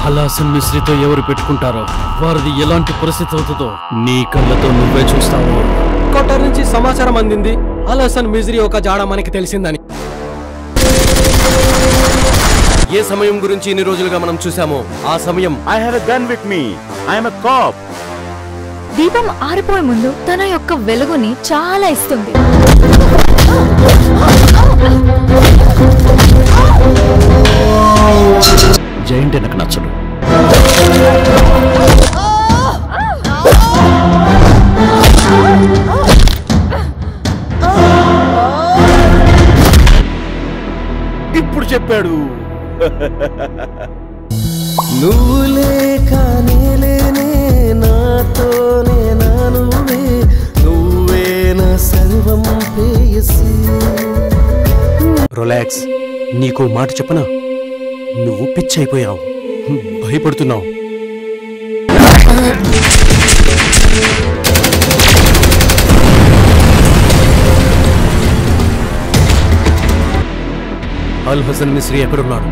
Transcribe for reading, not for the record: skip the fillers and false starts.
హలాసన్ మిశ్రీతో ఎవరు పెట్టుకుంటారో వారిది ఎలాంటి పరిస్థితి అవుతుందో నీ కళ్ళతో నువ్వే చూస్తావు. కొట్టార్ నుంచి సమాచారం అందింది హలాసన్ మిశ్రీ ఒక జాడ మనకి తెలిసిందని. ఏ సమయం గురించి ఇన్ని రోజులుగా మనం చూసామో ఆ సమయం. I have a gun with me. I am a cop. దీపం ఆరిపోయే ముందు తన యొక్క వెలుగుని చాలా ఇస్తుంది. జయంట్ నాకు నచ్చడు. ఇప్పుడు చెప్పాడు. నువ్వు లేక నేలేనే నాతోనే నా నువ్వే నువ్వే నా సర్వం ప్రేయసి. రిలాక్స్, నీకు మాట చెప్పనా? నువ్వు పిచ్చి అయిపోయావు, భయపడుతున్నావు. అల్ హసన్ మిశ్రీ ఎక్కడున్నాడు?